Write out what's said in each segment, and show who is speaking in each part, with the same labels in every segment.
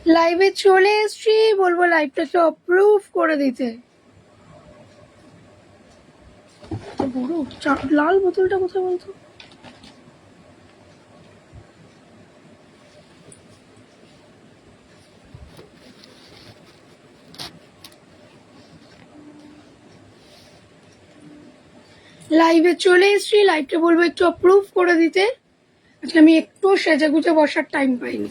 Speaker 1: লাইভে চলে এসছি, বলবো লাইভটাকে অপ্রুভ করে দিতে। বড় লাল বোতলটা কোথায় বলতো? লাইভে চলে এসছি, লাইভটা বলবো একটু অপ্রুভ করে দিতে। আসলে আমি একটু সেজে গুজে বসার টাইম পাইনি।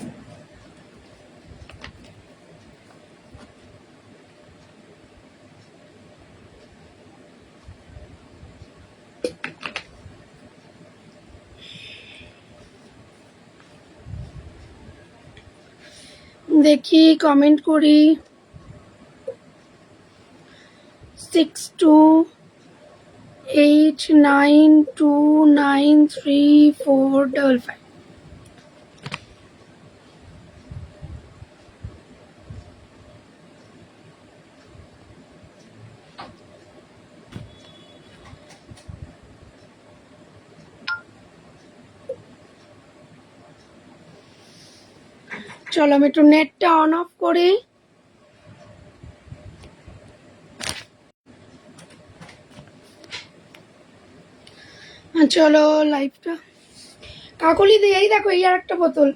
Speaker 1: দেখি কমেন্ট করি। 6289293455। চলো আমি একটু নেটটা অন অফ করি। চলো লাইভটা কাকলি দিয়ে, এই দেখো এই আর একটা বোতল।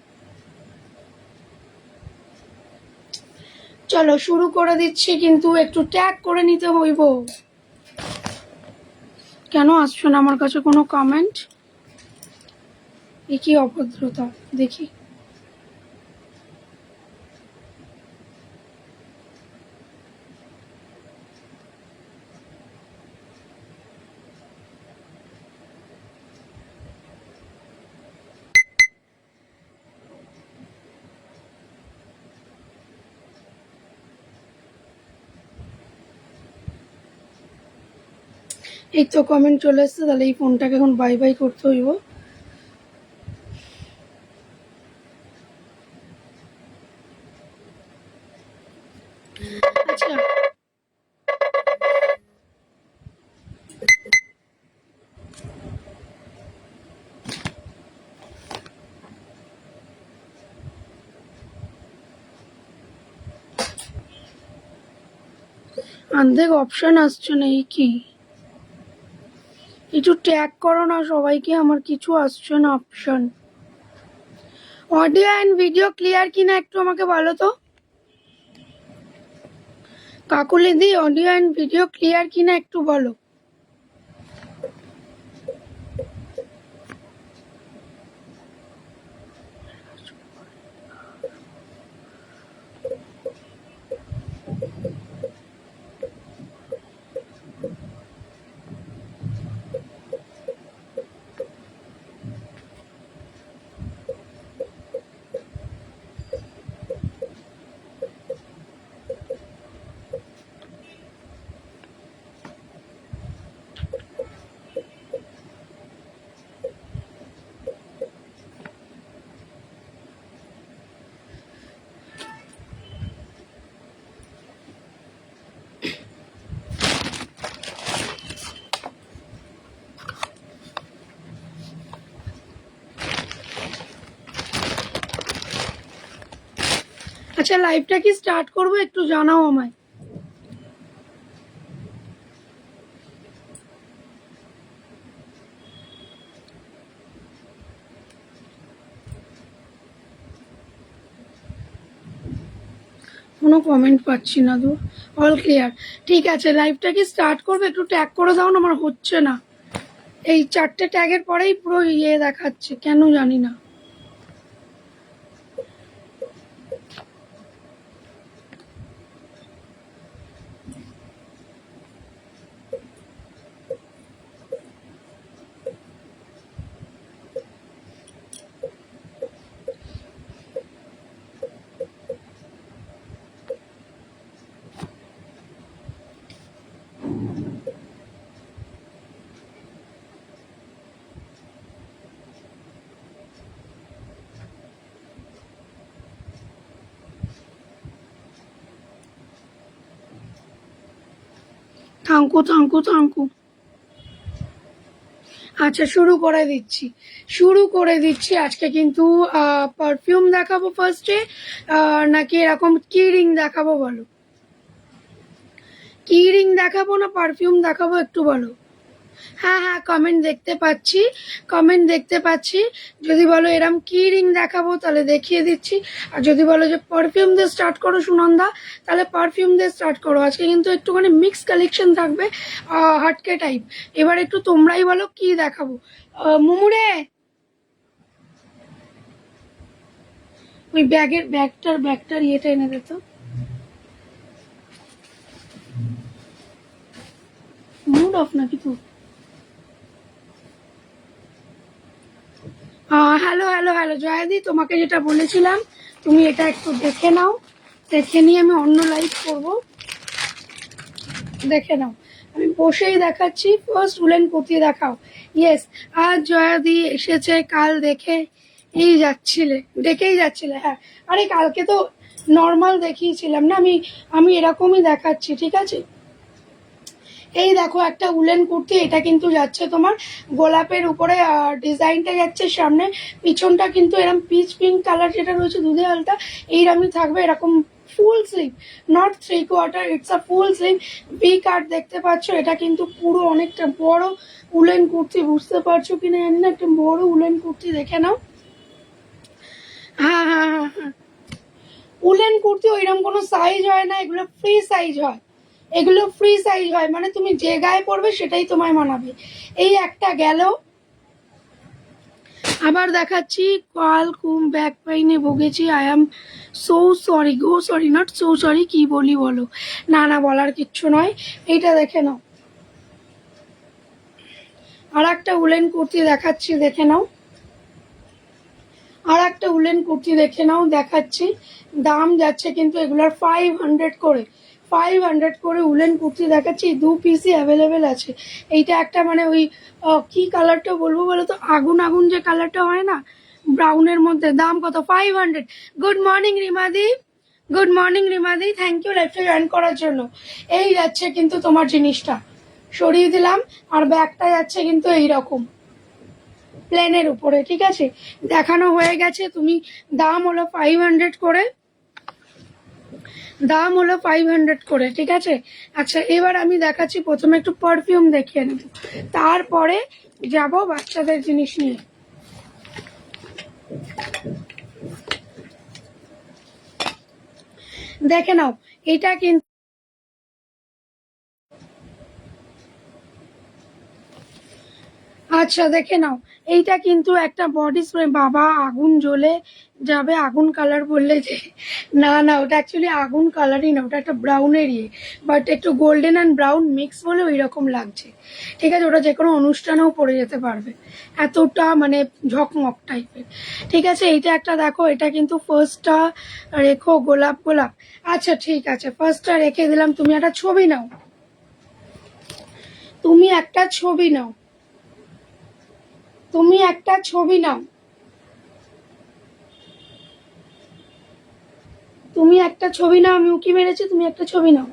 Speaker 1: চলো শুরু করে দিচ্ছি, কিন্তু একটু ট্যাগ করে নিতে হইব। কেন আসছো না আমার কাছে কোনো কমেন্ট? এ কি অভদ্রতা! দেখি এই তো কমেন্ট চলে এসছে। তাহলে এই ফোনটাকে এখন বাই বাই করতে হইব। আচ্ছা অর্ধেক অপশন আসছে না, এই কি? একটু ট্যাগ করো না সবাইকে, আমার কিছু আসছে না option. Audio and video clear কিনা একটু আমাকে বলো তো কাকুলি দি, অডিও অ্যান্ড ভিডিও ক্লিয়ার কিনা একটু বলো। আচ্ছা লাইভটা কি স্টার্ট করবো একটু জানাও আমায়। কোনো কমেন্ট পাচ্ছি না তো। অল ক্লিয়ার, ঠিক আছে। লাইভটা কি স্টার্ট করবে একটু ট্যাগ করে দাও না, আমার হচ্ছে না। এই 4টে ট্যাগের পরেই পুরো ইয়ে দেখাচ্ছে, কেন জানি না। Thank you thank you thank you. আচ্ছা, শুরু করে দিচ্ছি আজকে কিন্তু পারফিউম দেখাবো ফার্স্টে, নাকি এরকম কি রিং দেখাবো বলো? কি রিং দেখাবো না পারফিউম দেখাবো একটু বলো। হ্যাঁ হ্যাঁ, কমেন্ট দেখতে পাচ্ছি। যদি বলো এরম কি রিং দেখাবো তাহলে দেখিয়ে দিচ্ছি, আর যদি বলো যে পারফিউম দিয়ে স্টার্ট করো সুনন্দা তাহলে পারফিউম দিয়ে স্টার্ট করো। আজকে কিন্তু একটুখানি মিক্স কালেকশন থাকবে, হাটকে টাইপ। এবার একটু তোমরাই বলো কি দেখাবো। মুমুরে, ওই ব্যাগটার ইয়েটা এনে দে তো। মুড অফ নাকি তো? হ্যালো হ্যালো হ্যালো জয়াদি, তোমাকে যেটা বলেছিলাম তুমি এটা একটু দেখে নাও, দেখে নিয়ে আমি অন্য লাইভ করব। দেখে নাও, আমি বসেই দেখাচ্ছি। ফার্স্ট উলেন কুর্তি দেখাও। ইয়েস, আজ জয়াদি এসেছে, কাল দেখেই যাচ্ছিলে। হ্যাঁ, আরে কালকে তো নর্মাল দেখিয়েছিলাম না, আমি এরকমই দেখাচ্ছি, ঠিক আছে। এই দেখো একটা উলেন কুর্তি, এটা কিন্তু যাচ্ছে তোমার গোলাপের উপরে, ডিজাইনটা যাচ্ছে সামনে, পিছনটা কিন্তু এরকম পিচ পিঙ্ক কালার যেটা রয়েছে দুধে হালটা এইরকমই থাকবে, এরকম full sleeve, not 3/4, it's a full sleeve V কাট দেখতে পাচ্ছ। এটা কিন্তু পুরো অনেকটা বড় উলেন কুর্তি, বুঝতে পারছো কিনা জানি না, একটা বড় উলেন কুর্তি, দেখে নাও। হ্যাঁ হ্যাঁ হ্যাঁ হ্যাঁ, উলেন কুর্তি ওইরকম কোনো সাইজ হয় না, এগুলো ফ্রি সাইজ হয়, মানে তুমি যে গায়ে পরবে সেটাই তোমায় মানাবে। এই একটা গেল। আবার দেখাচ্ছি, কাল কুম ব্যাক পেইনে ভুগেছি, I am sorry not so sorry, কি বলি বলো? না বলার কিচ্ছু নয়। এইটা দেখে নাও, আর একটা উলেন কুর্তি দেখাচ্ছি, দেখে নাও। আর একটা উলেন কুর্তি দেখে নাও, দেখাচ্ছি। দাম যাচ্ছে কিন্তু এগুলোর 500 করে উলেন কুর্তি দেখাচ্ছি। 2 পিসই অ্যাভেলেবেল আছে। এইটা একটা মানে ওই কি কালারটা বলবো বলো তো, আগুন আগুন যে কালারটা হয় না, ব্রাউনের মধ্যে। দাম কত? 500। গুড মর্নিং রিমাদি, থ্যাংক ইউ লাইভটা জয়েন করার জন্য। এই যাচ্ছে কিন্তু তোমার জিনিসটা, সরিয়ে দিলাম। আর ব্যাগটা যাচ্ছে কিন্তু এইরকম প্লেনের উপরে, ঠিক আছে। দেখানো হয়ে গেছে, তুমি দাম হলো 500 করে, ঠিক আছে। আচ্ছা, এবার আমি দেখাচ্ছি, প্রথমে একটু পারফিউম দেখিয়ে নেব, তারপরে যাব বাচ্চাদের জিনিস নিয়ে। দেখে নাও, এটা কিন্তু আচ্ছা দেখে নাও, এইটা কিন্তু একটা বডি স্প্রে। বাবা, আগুন জ্বলে যাবে। আগুন কালার বললে যে, না ওটা অ্যাকচুয়ালি আগুন কালারই না, ওটা একটা ব্রাউনের ইয়ে, বাট একটু গোল্ডেন অ্যান্ড ব্রাউন মিক্স বলে ওই রকম লাগছে, ঠিক আছে। ওটা যে কোনো অনুষ্ঠানেও পরে যেতে পারবে, এতটা মানে ঝকমক টাইপের, ঠিক আছে। এইটা একটা দেখো, এটা কিন্তু ফার্স্টটা রেখো গোলাপ। আচ্ছা ঠিক আছে, ফার্স্টটা রেখে দিলাম। তুমি একটা ছবি নাও, তুমি একটা ছবি নাও। তুমি একটা ছবি নাও, আমি উকি মেরেছি, তুমি একটা ছবি নাও।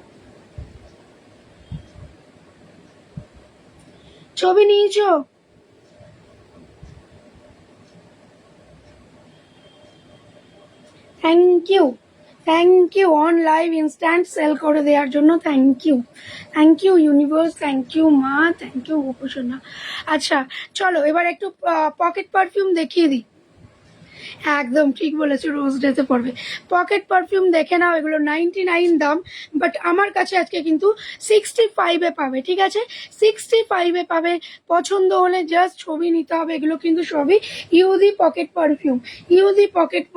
Speaker 1: ছবি নিয়েছো? Thank you on live instant sale করে দেওয়ার জন্য। Thank you universe, thank you মা, থ্যাংক ইউ গোপসোনা। আচ্ছা চলো, এবার একটু পকেট পারফিউম দেখিয়ে দিই। একদম ঠিক বলেছো, রোজ ডেতে পড়বে। পকেট পারফিউম দেখে নাও, এগুলো 99 দাম, বাট আমার কাছে আজকে কিন্তু 65-এ পাবে, ঠিক আছে। 65-এ পাবে। পছন্দ হলে জাস্ট ছবি নিতে হবে। এগুলো কিন্তু সবই ইউদি পকেট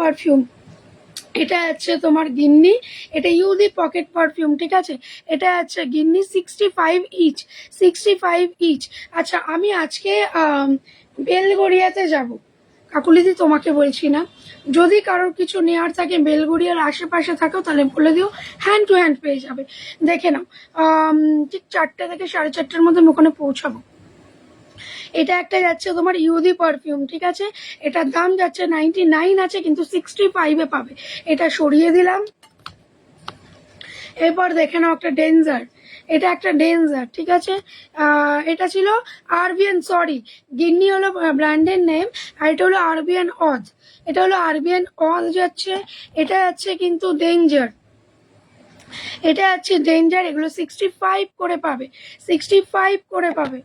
Speaker 1: পারফিউম। এটা আছে তোমার গিন্নি, এটা ইউদি পকেট পারফিউম, ঠিক আছে। এটা আছে গিন্নি, 65 ইচ। আচ্ছা, আমি আজকে বেলগড়িয়াতে যাব, কাকুলিদি তোমাকে বলছি না। যদি কারোর কিছু নেওয়ার থাকে, বেলগড়িয়ার আশেপাশে থাকো, তাহলে বলে দিও, হ্যান্ড টু হ্যান্ড পেয়ে যাবে। দেখে নাও, ঠিক 4টে থেকে 4:30-এর মধ্যে আমি ওখানে পৌঁছাবো। এটা একটা যাচ্ছে তোমার ইউদি পারফিউম, ঠিক আছে। এটার দাম যাচ্ছে 99 আছে, কিন্তু 65-এ পাবে। এটা সরিয়ে দিলাম। এরপর দেখে নাও একটা এটা একটা ডেঞ্জার, ঠিক আছে। এটা ছিল আরবিএন, সরি গিন্নি হলো ব্র্যান্ডের নেম, আর এটা হলো আরবিএন অজ। এটা হলো আরবিএন অজ যাচ্ছে, এটা যাচ্ছে কিন্তু ডেঞ্জার, এটা যাচ্ছে ডেঞ্জার। এগুলো 65 করে পাবে, 65 করে পাবে।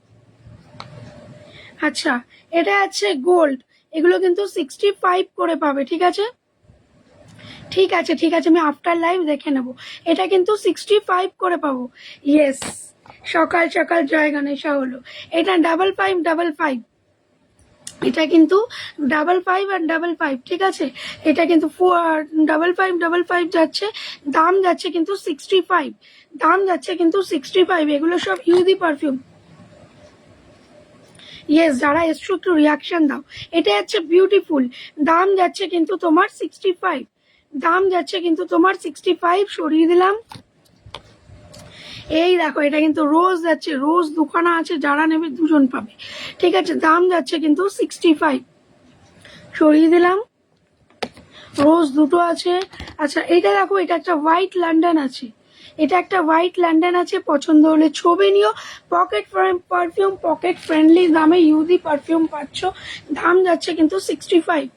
Speaker 1: আচ্ছা, এটা আছে গোল্ড, এগুলো কিন্তু 65 করে পাবে, ঠিক আছে। ঠিক আছে ঠিক আছে, আমি আফটার লাইভ দেখে নেব। এটা কিন্তু 65 করে পাবো। ইয়েস, সকাল সকাল জয় গণেশা হলো। এটা 5555, এটা কিন্তু 55 আর 55, ঠিক আছে। এটা কিন্তু 5555 যাচ্ছে, দাম যাচ্ছে কিন্তু 65, দাম যাচ্ছে কিন্তু 65। এগুলো সব ইউদি পারফিউম। ইয়েস, যারা এসছো একটু রিয়াকশন দাও। এটা হচ্ছে বিউটিফুল, দাম যাচ্ছে কিন্তু তোমার 65, দাম যাচ্ছে কিন্তু তোমার 65। সরিয়ে দিলাম। এই দেখো, এটা কিন্তু রোজ যাচ্ছে, রোজ দুখানা আছে, যারা নেবে দুজন পাবে, ঠিক আছে। দাম যাচ্ছে কিন্তু 65, সরিয়ে দিলাম। রোজ দুটো আছে। আচ্ছা, এটা দেখো, এটা একটা হোয়াইট লন্ডন আছে, এটা একটা হোয়াইট লন্ডন আছে, পছন্দ হলে ছবি নিও। পকেট পারফিউম, পকেট ফ্রেন্ডলি দামে ইউদি পারফিউম পাচ্ছ, দাম যাচ্ছে কিন্তু 65।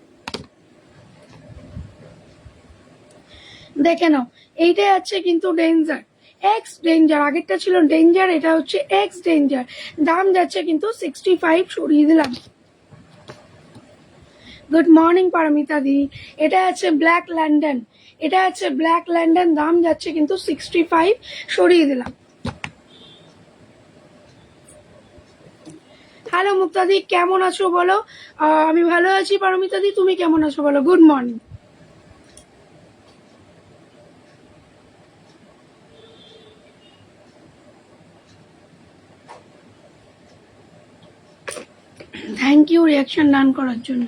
Speaker 1: দেখে নাও, এইটা আছে কিন্তু ডেঞ্জার, এক্স ডেঞ্জার, আগেরটা ছিল ডেঞ্জার, এটা হচ্ছে এক্স ডেঞ্জার, দাম যাচ্ছে কিন্তু 65। সরিয়ে দিলাম। গুড মর্নিং পারমিতা দি। এটা আছে ব্ল্যাক লন্ডন, এটা আছে ব্ল্যাক লন্ডন, দাম যাচ্ছে কিন্তু 65। সরিয়ে দিলাম। হ্যালো মুক্তাদি, কেমন আছো বলো? আমি ভালো আছি পারমিতা দি, তুমি কেমন আছো বলো? Good morning. Thank you reaction done করার জন্য।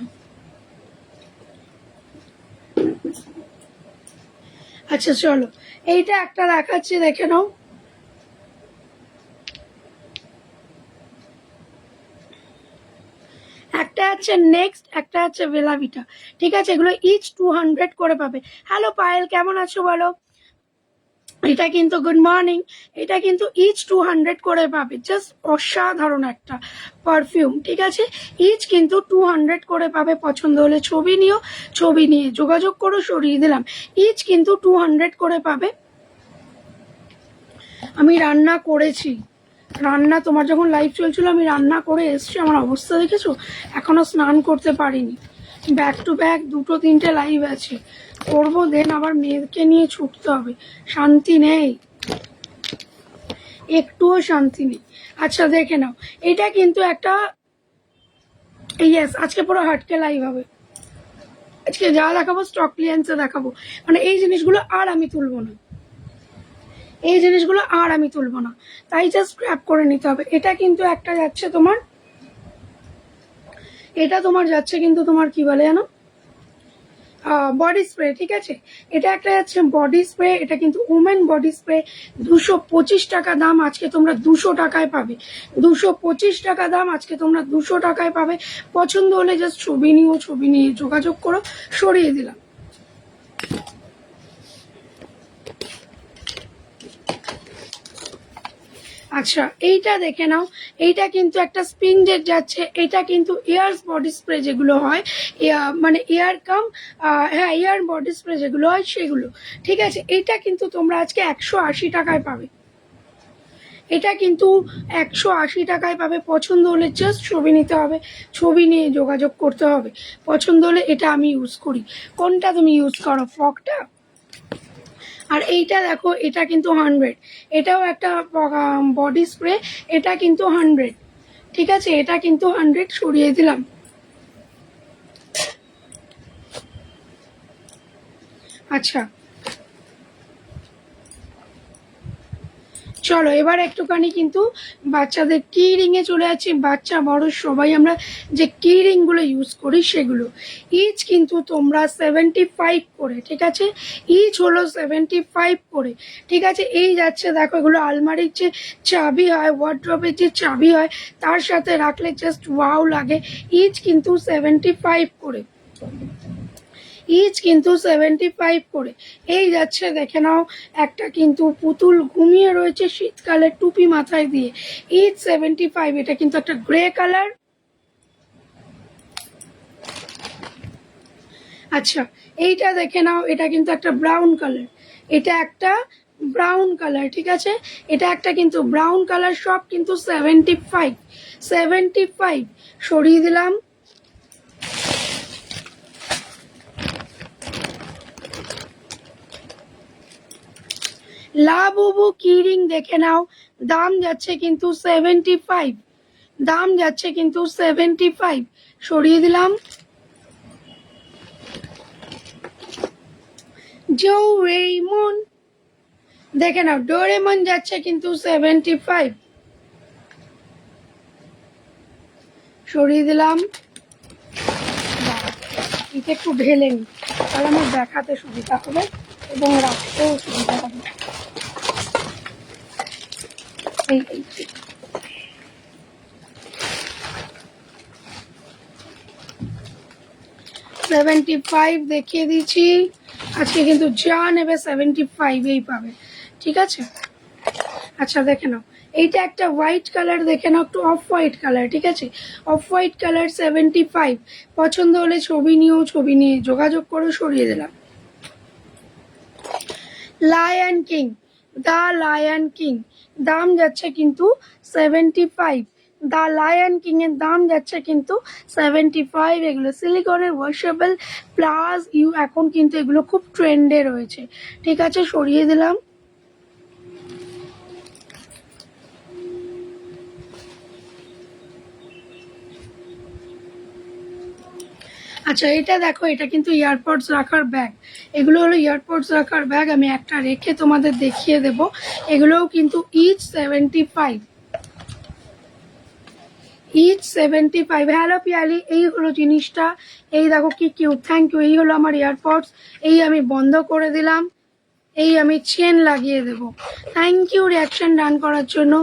Speaker 1: আচ্ছা চলো, এইটা একটা দেখাচ্ছি, দেখে নাও। একটা আছে নেক্সট, একটা আছে বেলাভিটা, ঠিক আছে। এগুলো ইচ 200 করে পাবে। হ্যালো পায়েল, কেমন আছো বলো? এটা কিন্তু গুড মর্নিং, এটা কিন্তু ইচ 200 করে পাবে, জাস্ট অসাধারণ একটা পারফিউম, ঠিক আছে। ইচ কিন্তু 200 করে পাবে, পছন্দ হলে ছবি নিও, ছবি নিয়ে যোগাযোগ করো। সরিয়ে দিলাম। ইচ কিন্তু 200 করে পাবে। আমি রান্না করেছি, রান্না তোমার যখন লাইভ চলছিল আমি রান্না করে এসছি, আমার অবস্থা দেখেছো, এখনো স্নান করতে পারিনি। ব্যাক টু ব্যাক দুটো তিনটে লাইভ আছে, করবো, দেন আবার মেয়েকে নিয়ে ছুটতে হবে, শান্তি নেই, একটুও শান্তি নেই। আচ্ছা দেখে নাও, এটা কিন্তু একটা, ইয়েস আজকে পুরো হাটকে লাইভ হবে, আজকে যা দেখাবো স্টক ক্লিয়ারেন্সে দেখাবো, মানে এই জিনিসগুলো আর আমি তুলবো না, এই জিনিসগুলো আর আমি তুলবো না, তাই জাস্ট স্ক্র্যাপ করে নিতে হবে। এটা কিন্তু একটা যাচ্ছে তোমার, এটা তোমার যাচ্ছে কিন্তু তোমার কি বলে জানো, বডি স্প্রে, ঠিক আছে। এটা একটা যাচ্ছে বডি স্প্রে, এটা কিন্তু উমেন বডি স্প্রে, 225 টাকা দাম, আজকে তোমরা 200 টাকায় পাবে, 225 টাকা দাম, আজকে তোমরা 200 টাকায় পাবে। পছন্দ হলে জাস্ট ছবি নিও, ছবি নিয়ে যোগাযোগ করো। সরিয়ে দিলাম। আচ্ছা, এইটা দেখে নাও, এইটা কিন্তু একটা স্পিনজেট যাচ্ছে, এটা কিন্তু এয়ার্স বডি স্প্রে যেগুলো হয়, মানে এয়ার কাম, হ্যাঁ এয়ার বডি স্প্রে যেগুলো হয় সেগুলো, ঠিক আছে। এটা কিন্তু তোমরা আজকে 180 টাকায় পাবে, এটা কিন্তু 180 টাকায় পাবে। পছন্দ হলে জাস্ট ছবি নিতে হবে, ছবি নিয়ে যোগাযোগ করতে হবে। পছন্দ হলে, এটা আমি ইউজ করি, কোনটা তুমি ইউজ করো? ফগটা। আর এইটা দেখো, এটা কিন্তু 100, এটাও একটা বডি স্প্রে, এটা কিন্তু 100, ঠিক আছে, এটা কিন্তু 100। সরিয়ে দিলাম। আচ্ছা চলো, এবার একটুখানি কিন্তু বাচ্চাদের কি রিংয়ে চলে যাচ্ছি। বাচ্চা বড় সবাই আমরা যে কি রিংগুলো ইউজ করি সেগুলো, ইচ কিন্তু তোমরা 75 করে, ঠিক আছে। ইচ হলো 75 করে, ঠিক আছে। এই যাচ্ছে দেখো, এগুলো আলমারির যে চাবি হয়, ওয়ার্ড্রবের যে চাবি হয়, তার সাথে রাখলে জাস্ট ওয়াও লাগে। ইচ কিন্তু 75 করে, ইচ কিন্তু 75 করে। এই যাচ্ছে দেখে নাও, একটা কিন্তু পুতুল ঘুমিয়ে রয়েছে শীতকালের টুপি মাথায় দিয়ে, ইচ 75। এটা কিন্তু একটা গ্রে কালার। আচ্ছা, এইটা দেখে নাও, এটা কিন্তু একটা ব্রাউন কালার, এটা একটা ব্রাউন কালার, ঠিক আছে, এটা একটা কিন্তু ব্রাউন কালার, সব কিন্তু 75। 75 সরিয়ে দিলাম। লাবুবু কিরিং দেখে নাও, দাম যাচ্ছে কিন্তু 75, দাম যাচ্ছে কিন্তু 75, সরিয়ে দিলাম। ডোরেমন দেখে নাও, ডোরেমন যাচ্ছে কিন্তু 75, সরিয়ে দিলাম। এটা একটু ঢেলে নি, তাহলে আমার দেখাতে সুবিধা হবে এবং রাখতেও সুবিধা হবে। এই 75 দেখিয়ে দিচ্ছি। আজকে কিন্তু যা নেবে 75এই পাবে, ঠিক আছে। আচ্ছা দেখে নাও, এইটা একটা হোয়াইট কালার, দেখে নাও একটু অফ হোয়াইট কালার, ঠিক আছে, অফ হোয়াইট কালার 75। পছন্দ হলে ছবি নিয়েও, ছবি নিয়ে যোগাযোগ করে, সরিয়ে দিলাম। Lion king, the lion king, দাম যাচ্ছে কিন্তু 75। দ্য লায়ন কিং এর দাম যাচ্ছে কিন্তু 75। এগুলো সিলিকনের ওয়াশেবল প্লাস এখন কিন্তু এগুলো খুব ট্রেন্ডে রয়েছে, ঠিক আছে, সরিয়ে দিলাম। আচ্ছা, এটা দেখো, এটা কিন্তু ইয়ারপডস রাখার ব্যাগ, এগুলো হলো ইয়ারপডস রাখার ব্যাগ। আমি একটা রেখে তোমাদের দেখিয়ে দেব। এগুলোও কিন্তু ইচ 75, ইচ 75। হ্যালো পিয়ালি, এই হলো জিনিসটা, এই দেখো কি কিউট, থ্যাংক ইউ। এই হলো আমার ইয়ারপডস, এই আমি বন্ধ করে দিলাম, এই আমি চেন লাগিয়ে দেব। থ্যাংক ইউ রিয়াকশন ডান করার জন্য।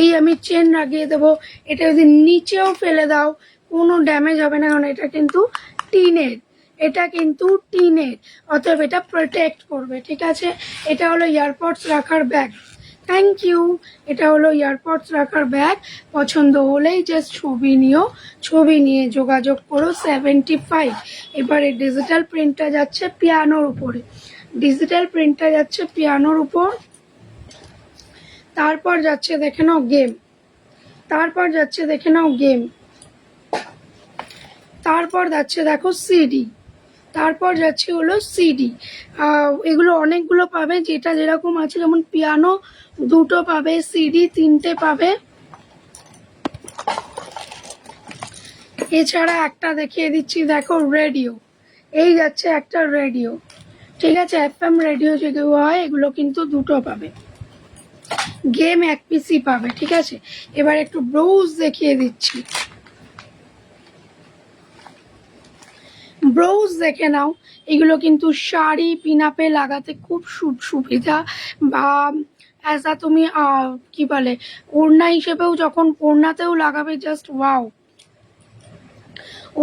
Speaker 1: এই আমি চেন লাগিয়ে দেব। এটা যদি নিচেও ফেলে দাও কোনো ড্যামেজ হবে না, কারণ এটা কিন্তু টিনের, এটা কিন্তু টিনের, অতএব এটা প্রোটেক্ট করবে, ঠিক আছে। এটা হলো ইয়ারপডস রাখার ব্যাগ, থ্যাংক ইউ। এটা হলো ইয়ারপডস রাখার ব্যাগ। পছন্দ হলেই জাস্ট ছবি নিও, ছবি নিয়ে যোগাযোগ করো। 75। এবারে ডিজিটাল প্রিন্টটা যাচ্ছে পিয়ানোর উপরে, ডিজিটাল প্রিন্টটা যাচ্ছে পিয়ানোর উপর। তারপর যাচ্ছে দেখে নাও গেম, তারপর যাচ্ছে দেখে নাও গেম, তারপর যাচ্ছে দেখো সিডি, তারপর যাচ্ছে হলো সিডি। এগুলো অনেকগুলো পাবে, যেটা যেরকম আছে, যেমন পিয়ানো 2টো পাবে, সিডি 3টে পাবে। এছাড়া একটা দেখিয়ে দিচ্ছি, দেখো রেডিও, এই যাচ্ছে একটা রেডিও, ঠিক আছে, এফএম রেডিও যেগুলো হয় এগুলো কিন্তু 2টো পাবে। গেম 1 পিসি পাবে, ঠিক আছে। এবার একটু ব্রাউজ দেখিয়ে দিচ্ছি, ব্রাউজ দেখে নাও। এগুলো কিন্তু শাড়ি পিনাপে লাগাতে খুব সুবিধা, বা অ্যাজ আ তুমি কি বলে ওড়না হিসেবেও, যখন ওড়নাতেও লাগাবে জাস্ট ওয়াও,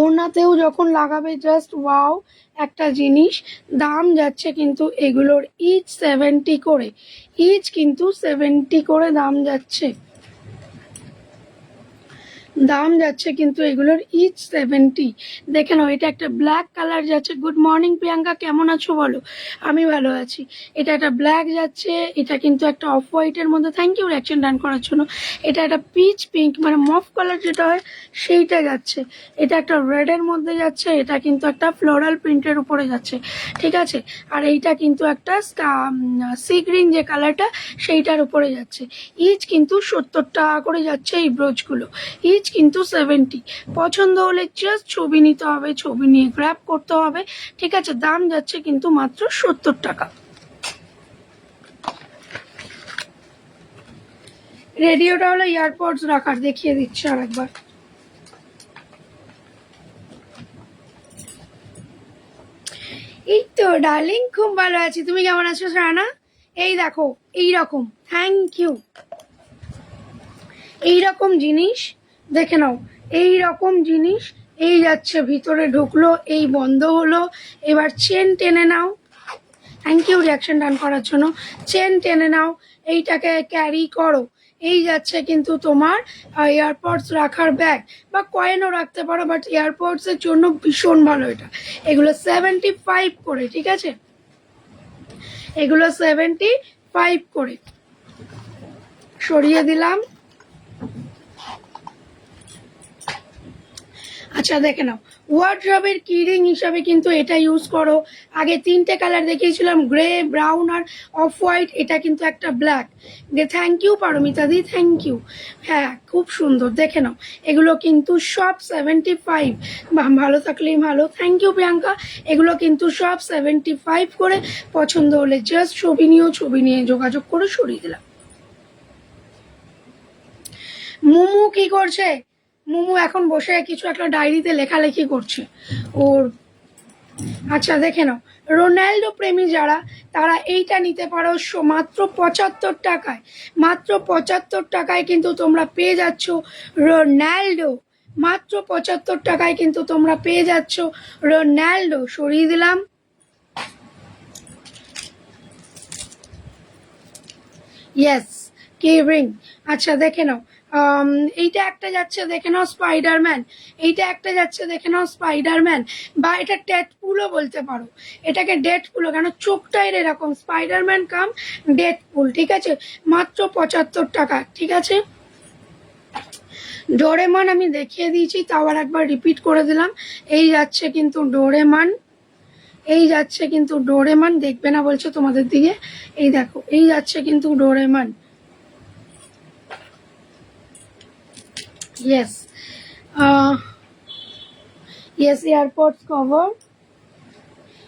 Speaker 1: ওড়নাতেও যখন লাগাবে জাস্ট ওয়াও একটা জিনিস। দাম যাচ্ছে কিন্তু এগুলোর ইচ 70 করে, ইচ কিন্তু 70 করে দাম যাচ্ছে, দাম যাচ্ছে কিন্তু এগুলোর ইচ 70। দেখে নাও, এটা একটা ব্ল্যাক কালার যাচ্ছে। গুড মর্নিং প্রিয়াঙ্কা, কেমন আছো বলো? আমি ভালো আছি। এটা একটা ব্ল্যাক যাচ্ছে, এটা কিন্তু একটা অফ হোয়াইটের মধ্যে, থ্যাংক ইউ রিয়াকশন ডান করার জন্য। এটা একটা পিচ পিঙ্ক মানে মফ কালার যেটা হয় সেইটা যাচ্ছে। এটা একটা রেডের মধ্যে যাচ্ছে, এটা কিন্তু একটা ফ্লোরাল প্রিন্টের উপরে যাচ্ছে, ঠিক আছে। আর এইটা কিন্তু একটা সি গ্রিন যে কালারটা সেইটার উপরে যাচ্ছে। ইচ কিন্তু 70 টাকা করে যাচ্ছে এই ব্রোচগুলো, ইচ কিন্তু 70। পছন্দ হলে জাস্ট ছবি নিতে হবে, ছবি নিয়ে গ্র্যাব করতে হবে, ঠিক আছে। দাম যাচ্ছে কিন্তু মাত্র 70 টাকা। রেডিওটা হলো ইয়ারপডস রাখার, দেখিয়ে দিচ্ছি আরেকবার। এই তো ডার্লিং, খুব ভালো আছি, তুমি কেমন আছো রানা? এই দেখো, এইরকম, থ্যাংক ইউ, এইরকম জিনিস দেখে নাও, এইরকম জিনিস এই যাচ্ছে ভিতরে ঢুকলো, এই বন্ধ হলো। এবার চেন টেনে নাও। থ্যাংক ইউ রিয়াকশন ডান করার জন্য। চেন টেনে নাও, এইটাকে ক্যারি করো। এই যাচ্ছে কিন্তু তোমার এয়ারপডস রাখার ব্যাগ, বা কয়েনও রাখতে পারো, বাট এয়ারপডসের জন্য ভীষণ ভালো এটা। এগুলো 75 করে, ঠিক আছে, এগুলো 75 করে। সরিয়ে দিলাম। আচ্ছা দেখে নাও, ওয়ার্ড্রবের কিরিং হিসাবে কিন্তু এটা ইউজ করো। আগে 3টে কালার দেখিয়েছিলাম, গ্রে, ব্রাউন আর অফ হোয়াইট, এটা কিন্তু একটা black. Thank you Paramita di, thank you. হ্যাঁ খুব সুন্দর, দেখে নাও। এগুলো কিন্তু সব 75, ভালো থাকলেই ভালো। Thank you Priyanka. এগুলো কিন্তু সব 75 করে। পছন্দ হলে জাস্ট ছবি নিয়েও, ছবি নিয়ে যোগাযোগ করে সরিয়ে দিলাম। মুমু কি করছে? মুমু এখন বসে কিছু একটা ডায়েরিতে লেখালেখি করছে ওর। আচ্ছা দেখে নাও, রোনাল্ডো প্রেমী যারা, তারা এইটা নিতে পারো মাত্র 75 টাকায়। মাত্র 75 টাকায় কিন্তু তোমরা পেয়ে যাচ্ছ রোনাল্ডো। মাত্র 75 টাকায় কিন্তু তোমরা পেয়ে যাচ্ছ রোনাল্ডো। সরিয়ে দিলাম। ইয়েস, কি রিং। আচ্ছা দেখে নাও, এইটা একটা যাচ্ছে দেখে নাও স্পাইডারম্যান। এইটা একটা যাচ্ছে দেখে নাও স্পাইডারম্যান, বা এটা ডেডপুলও বলতে পারো। এটাকে ডেডপুলও, কেন চোখটা এরকম, স্পাইডারম্যান কাম ডেডপুল, ঠিক আছে। মাত্র 75 টাকা, ঠিক আছে। ডোরেমন আমি দেখিয়ে দিয়েছি, তাও আর একবার রিপিট করে দিলাম। এই যাচ্ছে কিন্তু ডোরেমন, এই যাচ্ছে কিন্তু ডোরেমন, দেখবে না বলছে তোমাদের দিকে। এই দেখো, এই যাচ্ছে কিন্তু Doraemon. Yes, yes, AirPods cover.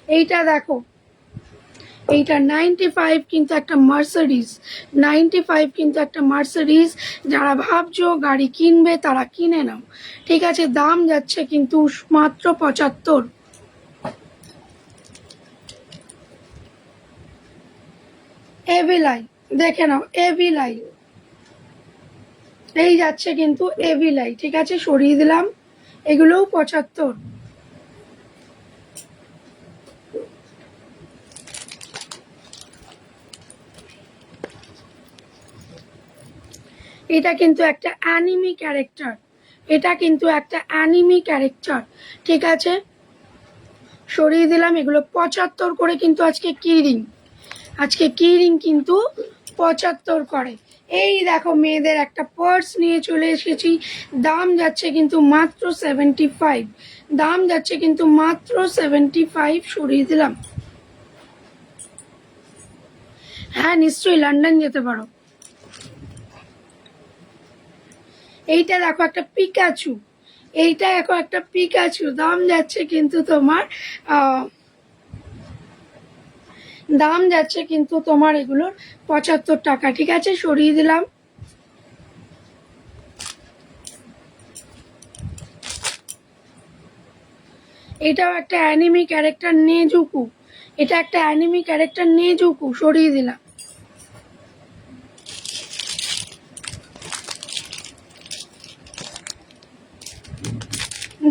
Speaker 1: এইটা দেখো, এইটা 95 কিন্তু একটা মার্সিডিজ। 95 কিন্তু একটা মার্সিডিজ। যারা ভাবছো গাড়ি কিনবে তারা কিনে নাও, ঠিক আছে। দাম যাচ্ছে কিন্তু মাত্র 75। এভিলাই, দেখে নাও এভিলাই, এই যাচ্ছে কিন্তু এভিলাই, ঠিক আছে। সরিয়ে দিলাম। এগুলোও 75। এটা কিন্তু একটা অ্যানিমি ক্যারেক্টার, এটা কিন্তু একটা অ্যানিমি ক্যারেক্টার, ঠিক আছে। সরিয়ে দিলাম। এগুলো 75 করে কিন্তু আজকে কিরিং, আজকে কিরিং কিন্তু 75 করে। এই দেখো, মেয়েদের একটা পার্স নিয়ে চলে এসেছি। দাম যাচ্ছে কিন্তু মাত্র 75, দাম যাচ্ছে কিন্তু মাত্র 75। সরিয়ে দিলাম। হ্যাঁ নিশ্চয়ই, লন্ডন যেতে পারো। এইটা দেখো একটা পিকাচু, এইটা দেখো একটা পিকাচু। দাম যাচ্ছে কিন্তু তোমার দাম যাচ্ছে কিন্তু তোমার এগুলোর 75 টাকা, ঠিক আছে। সরিয়ে দিলাম। এটাও একটা অ্যানিমি ক্যারেক্টার নেজুকু, এটা একটা অ্যানিমি ক্যারেক্টার নেজুকু। সরিয়ে দিলাম।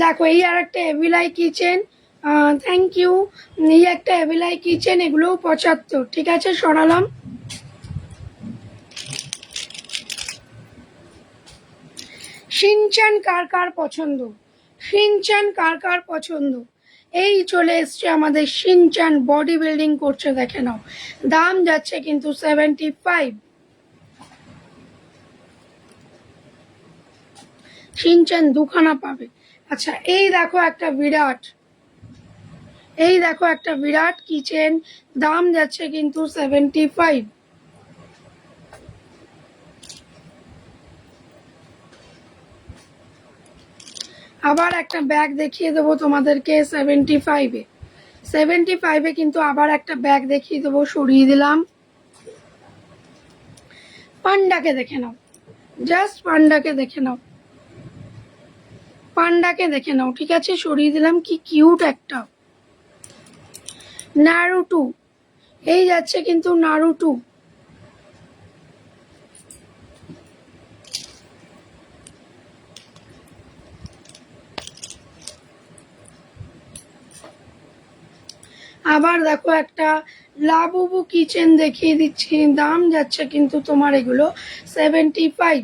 Speaker 1: দেখো, এই আর একটা এভিলাই কিচেন, থ্যাংক ইউ। এই একটা এভিলাই কিচেন, এগুলোও 75, ঠিক আছে। সরালাম। শিনচান কার কার পছন্দ? শিনচান কার কার পছন্দ? এই চলে এসছে আমাদের শিনচান, বডি বিল্ডিং করছে, দেখে নাও। দাম যাচ্ছে কিন্তু 75। শিনচান দুখানা পাবে। আচ্ছা এই দেখো একটা বিরাট, এই দেখো একটা বিরাট কিচেন, দাম যাচ্ছে কিন্তু 75। আবার একটা ব্যাগ দেখিয়ে দেবো তোমাদেরকে 75-এ। 75-এ কিন্তু আবার একটা ব্যাগ দেখিয়ে দেবো। সরিয়ে দিলাম। পান্ডাকে দেখে নাও, জাস্ট পান্ডাকে দেখে নাও, পান্ডাকে দেখে নাও, ঠিক আছে। সরিয়ে দিলাম। কি কিউট একটা নারুটু, এই যাচ্ছে কিন্তু নারুটু। আবার দেখো একটা লাবুবু কিচেন দেখিয়ে দিচ্ছি, দাম যাচ্ছে কিন্তু তোমার এগুলো 75।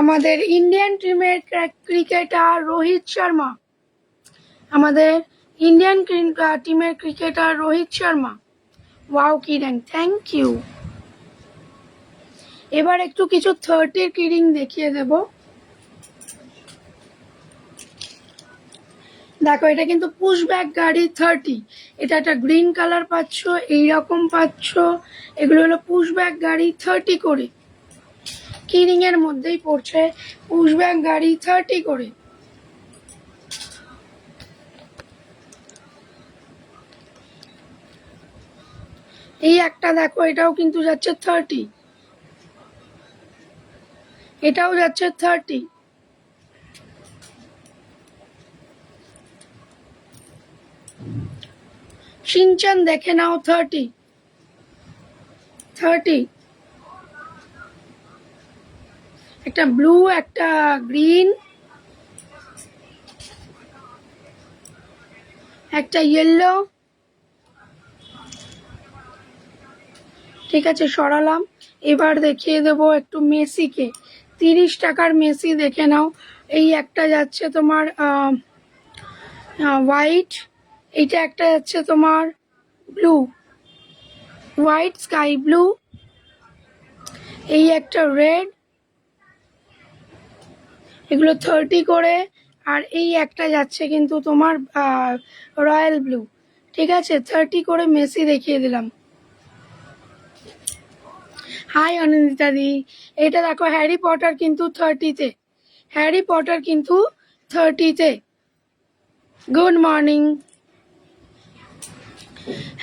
Speaker 1: আমাদের ইন্ডিয়ান টিমের ক্রিকেটার রোহিত শর্মা, আমাদের ইন্ডিয়ান টিমের ক্রিকেটার রোহিত শর্মা। ওয়াও কি র্যাঙ্ক, থ্যাংক ইউ। এবার একটু কিছু 30 কিরিং দেখিয়ে দেব। দেখো এটা কিন্তু পুশ ব্যাক গাড়ি 30, এটা একটা গ্রিন কালার পাচ্ছ, এইরকম পাচ্ছ। এগুলো হলো পুশ ব্যাক গাড়ি 30 করে, কিরিং এর মধ্যেই পড়ছে পুশ ব্যাক গাড়ি 30 করে। এই একটা দেখো, এটাও কিন্তু যাচ্ছে 30, এটাও যাচ্ছে 30। শিনচান দেখে নাও 30। একটা ব্লু, একটা গ্রিন, একটা ইয়েলো। ঠিক আছে, সরালাম। এবার দেখিয়ে দেব একটু মেসিকে। 30 টাকার মেসি দেখে নাও। এই একটা যাচ্ছে তোমার হোয়াইট, এইটা একটা যাচ্ছে তোমার ব্লু, হোয়াইট স্কাই ব্লু, এই একটা রেড, এগুলো 30 করে। আর এই একটা যাচ্ছে কিন্তু তোমার রয়্যাল ব্লু। ঠিক আছে, 30 করে মেসি দেখিয়ে দিলাম। হাই অনিন্দিতা দি, এটা দেখো হ্যারি পটার কিন্তু 30-তে, হ্যারি পটার কিন্তু 30-তে। Good morning.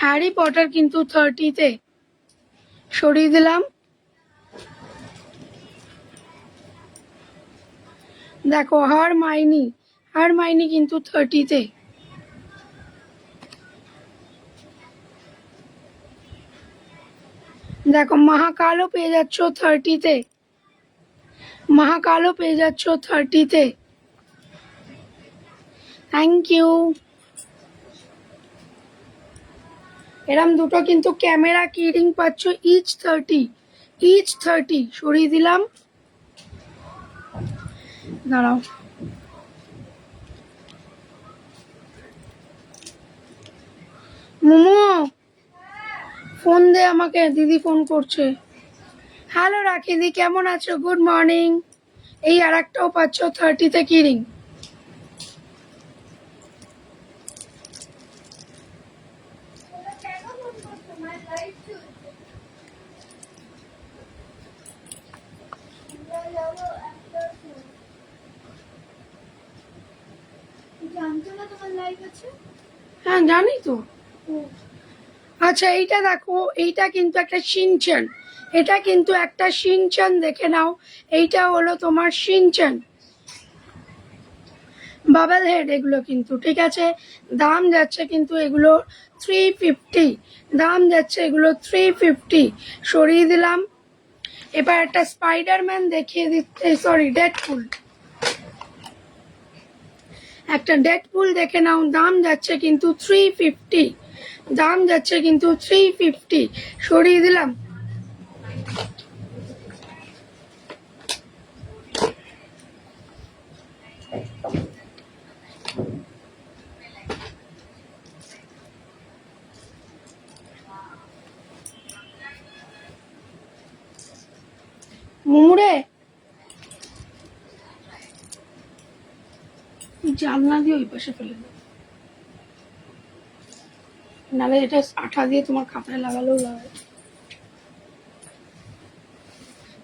Speaker 1: হ্যারি পটার কিন্তু 30-তে, সরিয়ে দিলাম। দেখো হার মাইনি কিন্তু 30-তে। দেখো মহাকালও পেয়ে যাচ্ছ 30-তে, মহাকালও পেয়ে যাচ্ছ 30-তে। Thank you. এরম দুটো কিন্তু ক্যামেরা কিরিং পাচ্ছ, ইচ 30, সরিয়ে দিলাম। দাঁড়াও, মোমো ফোন দে আমাকে, দিদি ফোন করছে। হ্যালো রাখিদি, কেমন আছো? Good morning. এই আর একটাও পাচ্ছ 30-তে কিরিং। হ্যাঁ জানি তো। আচ্ছা এইটা দেখো, এইটা কিন্তু একটা শিনচান, এটা কিন্তু একটা শিনচান দেখে নাও। এইটা হলো তোমার শিনচান বাবেল হেড, এগুলো কিন্তু ঠিক আছে। দাম যাচ্ছে কিন্তু এগুলো 350, দাম যাচ্ছে এগুলো 350, সরিয়ে দিলাম। এবার একটা স্পাইডারম্যান দেখিয়ে দিচ্ছে, সরি ডেডপুল, একটা ডেডপুল দেখে নাও। দাম যাচ্ছে কিন্তু 350, দাম যাচ্ছে কিন্তু 350, সরিয়ে দিলাম। মুমুরে জানলা দিয়ে ওই পাশে ফেলে দেবো, নাহলে এটা আঠা দিয়ে তোমার কাপড়ে লাগালেও লাগাবে।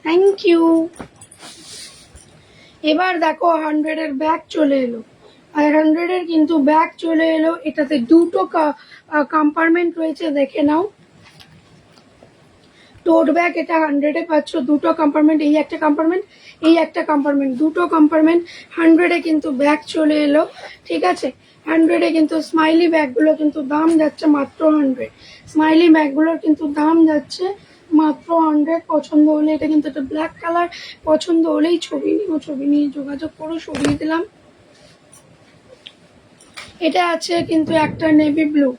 Speaker 1: Thank you. এবার দেখো 100-এর ব্যাগ চলে এলো, আর 100-এর কিন্তু ব্যাগ চলে এলো। এটাতে দুটো কম্পার্টমেন্ট রয়েছে, দেখে নাও। টোট ব্যাগ এটা 100-এ পাচ্ছ, দুটো কম্পার্টমেন্ট, এই একটা কম্পার্টমেন্ট, এই একটা কম্পার্টমেন্ট, দুটো কম্পার্টমেন্ট। 100-এ কিন্তু ব্যাগ চলে এলো। ঠিক আছে, 100-এ কিন্তু স্মাইলি ব্যাগগুলো কিন্তু দাম যাচ্ছে মাত্র 100, স্মাইলি ব্যাগগুলোর কিন্তু দাম যাচ্ছে মাত্র 100। পছন্দ হলে, এটা কিন্তু একটা ব্ল্যাক কালার, পছন্দ হলেই ছবি নিয়ে যোগাযোগ করো, সরিয়ে দিলাম। এটা আছে কিন্তু একটা নেভি ব্লু,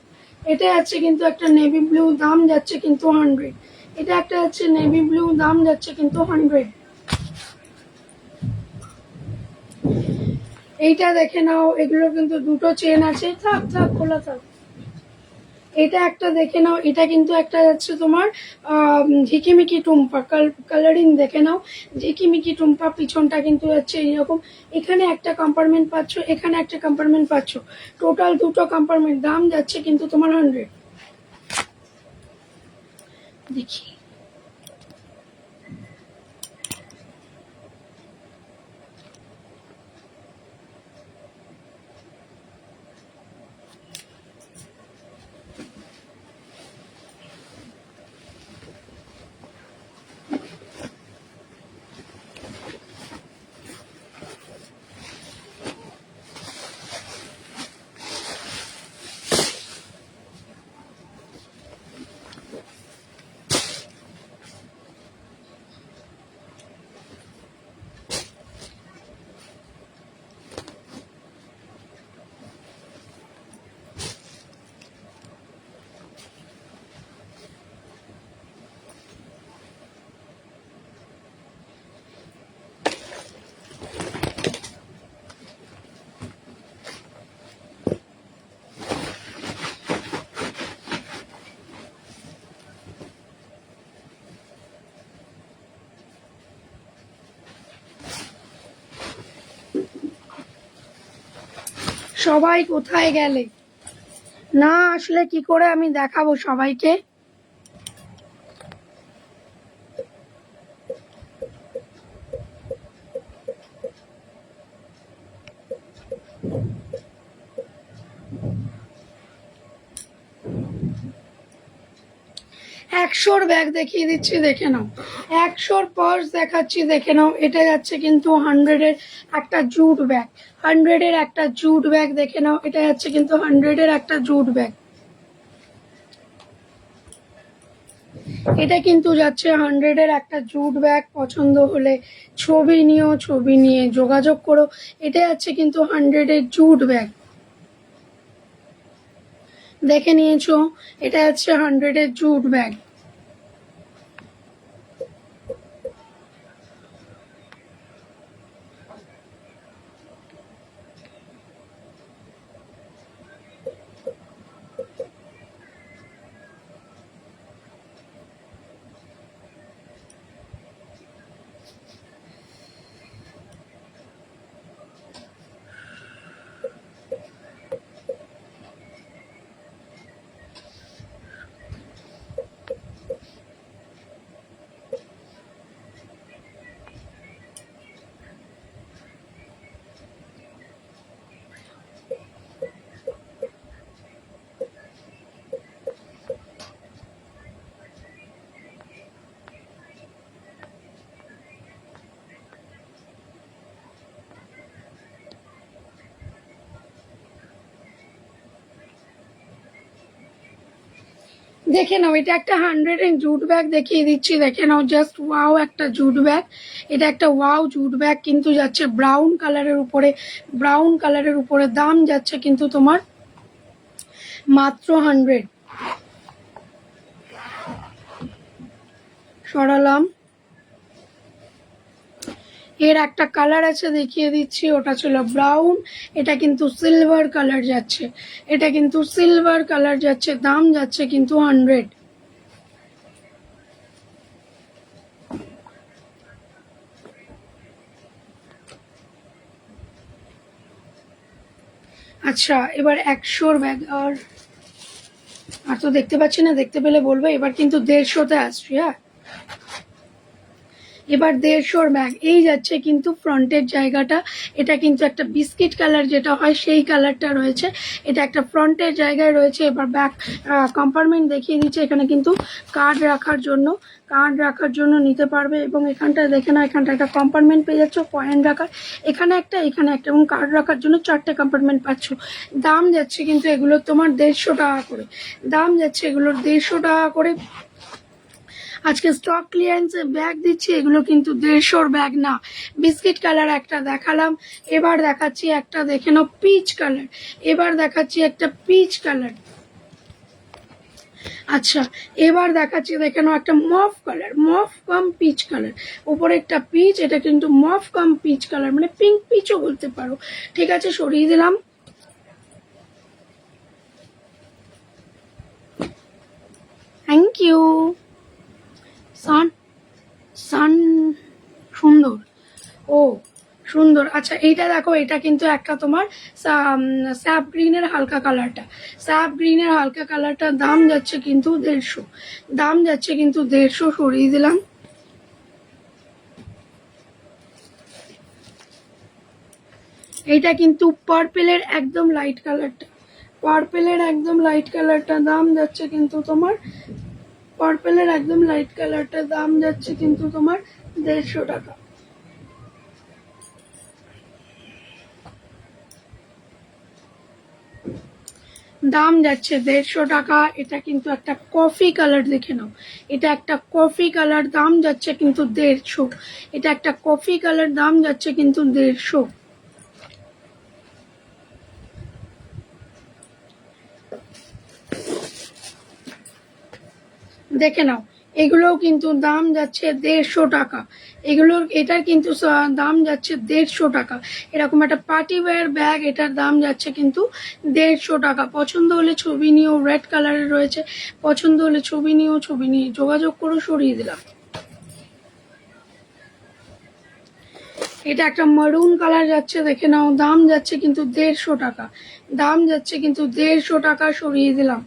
Speaker 1: এটা আছে কিন্তু একটা নেভি ব্লু, দাম যাচ্ছে কিন্তু 100। এটা একটা আছে নেভি ব্লু, দাম যাচ্ছে কিন্তু 100। এইটা দেখে নাও, এগুলো কিন্তু দুটো চেন আছে, থাক থাক খোলা থাক। এটা একটা দেখে নাও, এটা কিন্তু একটা যাচ্ছে তোমার ঝিকিমিকি টুম্পা, কালারিং দেখে নাও, ঝিকিমিকি টুম্পা, পিছনটা কিন্তু যাচ্ছে এইরকম। এখানে একটা কম্পার্টমেন্ট পাচ্ছ, এখানে একটা কম্পার্টমেন্ট পাচ্ছ, টোটাল দুটো কম্পার্টমেন্ট, দাম যাচ্ছে কিন্তু তোমার 100। দেখি সবাই কোথায় গেলে? না আসলে কি করে আমি দেখাবো সবাইকে? একশোর ব্যাগ দেখিয়ে দিচ্ছি, দেখে নাও। একশোর পার্স দেখাচ্ছি, দেখে নাও। এটা যাচ্ছে কিন্তু 100-এর একটা জুট ব্যাগ, 100-এর একটা জুট ব্যাগ, দেখে নাও। এটা যাচ্ছে কিন্তু 100-এর একটা জুট ব্যাগ। এটা কিন্তু যাচ্ছে 100-এর একটা জুট ব্যাগ। পছন্দ হলে ছবি নিও, ছবি নিয়ে যোগাযোগ করো। এটা যাচ্ছে কিন্তু 100-এর জুট ব্যাগ, দেখে নিয়েছো? এটা হচ্ছে 100-এর জুট ব্যাগ। দেখে নাও, এটা একটা 100-এর জুট ব্যাগ দেখিয়ে দিচ্ছি, দেখে নাও। জাস্ট ওয়াও একটা জুট ব্যাগ। এটা একটা ওয়াও জুট ব্যাগ, কিন্তু যাচ্ছে ব্রাউন কালারের উপরে, ব্রাউন কালারের উপরে। দাম যাচ্ছে কিন্তু তোমার মাত্র 100। সরালাম। এর একটা কালার আছে, দেখিয়ে দিচ্ছি, ওটা ছিল ব্রাউন। এটা কিন্তু সিলভার কালার যাচ্ছে, এটা কিন্তু সিলভার কালার যাচ্ছে। দাম যাচ্ছে কিন্তু 100। আচ্ছা, এবার 100-র ব্যাগ। আর আর তো দেখতে পাচ্ছি না, দেখতে পেলে বলবে। এবার কিন্তু 150-তে আসছি। হ্যাঁ, এবার 150-র ব্যাগ। এই যাচ্ছে কিন্তু ফ্রন্টের জায়গাটা, এটা কিন্তু একটা বিস্কিট কালার যেটা হয় সেই কালারটা রয়েছে। এটা একটা ফ্রন্টের জায়গায় রয়েছে। এবার ব্যাক কম্পার্টমেন্ট দেখিয়ে দিচ্ছে। এখানে কিন্তু কার্ড রাখার জন্য, কার্ড রাখার জন্য নিতে পারবে। এবং এখানটা দেখে না, এখানটা একটা কম্পার্টমেন্ট পেয়ে যাচ্ছ কয়েন রাখার, এখানে একটা, এখানে একটা, এবং কার্ড রাখার জন্য 4টে কম্পার্টমেন্ট পাচ্ছ। দাম যাচ্ছে কিন্তু এগুলোর তোমার 150 টাকা করে, দাম যাচ্ছে এগুলোর 150 টাকা করে। আজকে স্টক ক্লিয়ারেন্সে ব্যাগ দিচ্ছি, এগুলো কিন্তু 150 ব্যাগ না। বিস্কিট কালার একটা দেখালাম, এবার দেখাচ্ছি একটা, দেখে নাও পিচ কালার। এবার দেখাচ্ছি একটা পিচ কালার। আচ্ছা, এবার দেখাচ্ছি দেখে নাও একটা মফ কালার, মফ কাম পিচ কালার। উপরে একটা পিচ, এটা কিন্তু মফ কাম পিচ কালার, মানে পিঙ্ক পিচও বলতে পারো। ঠিক আছে, সরিয়ে দিলাম। Thank you. সান সান সুন্দর, ও সুন্দর। আচ্ছা এইটা দেখো, এটা কিন্তু একটা তোমার স্যাপ গ্রিনের হালকা কালারটা, স্যাপ গ্রিনের হালকা কালারটার দাম যাচ্ছে কিন্তু 150, দাম যাচ্ছে কিন্তু 150, সরিয়ে দিলাম। এইটা কিন্তু পার্পেলের একদম লাইট কালারটা, পার্পেলের একদম লাইট কালারটা দাম যাচ্ছে কিন্তু তোমার, পার্পেলের একদম লাইট কালারটা দাম যাচ্ছে কিন্তু তোমার 150 টাকা। দাম যাচ্ছে 150 টাকা। এটা কিন্তু একটা কফি কালার, দেখে নাও, এটা একটা কফি কালার, দাম যাচ্ছে কিন্তু 150। এটা একটা কফি কালার, দাম যাচ্ছে কিন্তু 150। দেখে নাও, এগুলোও কিন্তু দাম যাচ্ছে 150 টাকা। এগুলোর, এটার কিন্তু দাম যাচ্ছে 150 টাকা। এরকম একটা পার্টি ওয়্যার ব্যাগ, এটার দাম যাচ্ছে কিন্তু 150 টাকা। পছন্দ হলে ছবি নিও, রেড কালারের রয়েছে, পছন্দ হলে ছবি নিও, ছবি নিয়ে যোগাযোগ করো। সরিয়ে দিলাম। এটা একটা মারুন কালার যাচ্ছে, দেখে নাও, দাম যাচ্ছে কিন্তু 150 টাকা, দাম যাচ্ছে কিন্তু 150 টাকা। সরিয়ে দিলাম।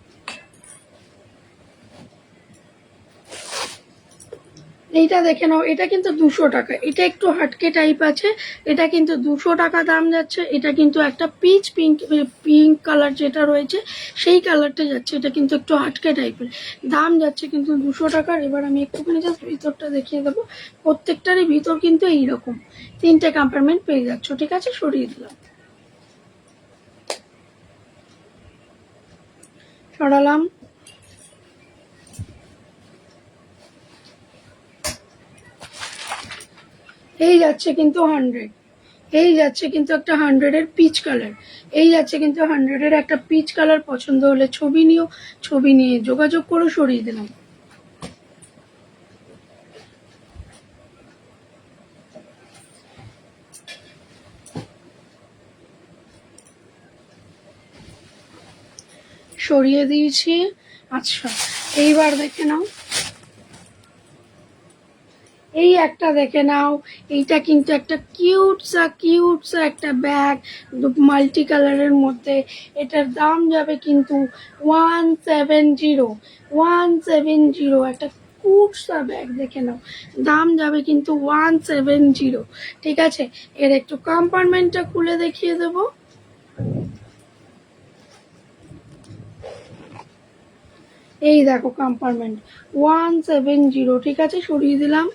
Speaker 1: এইটা দেখে নাও, এটা কিন্তু 200 টাকা, এটা একটু হাটকে টাইপ আছে, এটা কিন্তু 200 টাকা দাম যাচ্ছে। এটা কিন্তু একটা পিচ পিঙ্ক, পিঙ্ক কালার যেটা রয়েছে সেই কালারটা যাচ্ছে, এটা কিন্তু একটু হাটকে টাইপের, দাম যাচ্ছে কিন্তু 200 টাকার। এবার আমি একটুখানি জাস্ট ভিতরটা দেখিয়ে দেবো। প্রত্যেকটারই ভিতর কিন্তু এইরকম 3টে কম্পার্টমেন্ট পেয়ে যাচ্ছ। ঠিক আছে, সরিয়ে দিলাম, সরালাম। এই যাচ্ছে কিন্তু 100, এই যাচ্ছে কিন্তু একটা 100-এর পিচ কালার, এই যাচ্ছে কিন্তু 100-এর একটা পিচ কালার। পছন্দ হলে ছবি নিও, ছবি নিয়ে যোগাযোগ করো। সরিয়ে দিলাম। সরিয়ে দিয়েছি। আচ্ছা, এইবার দেখে নাও, এই একটা দেখে নাও। এইটা কিন্তু একটা কিউটসা একটা ব্যাগ, মাল্টি কালারের মধ্যে। এটার দাম যাবে কিন্তু 170, 170। একটা কিউটসা ব্যাগ, দেখে নাও, দাম যাবে কিন্তু 170। ঠিক আছে, এর একটু কম্পার্টমেন্টটা খুলে দেখিয়ে দেবো। এই দেখো কম্পার্টমেন্ট 170। ঠিক আছে, সরিয়ে দিলাম।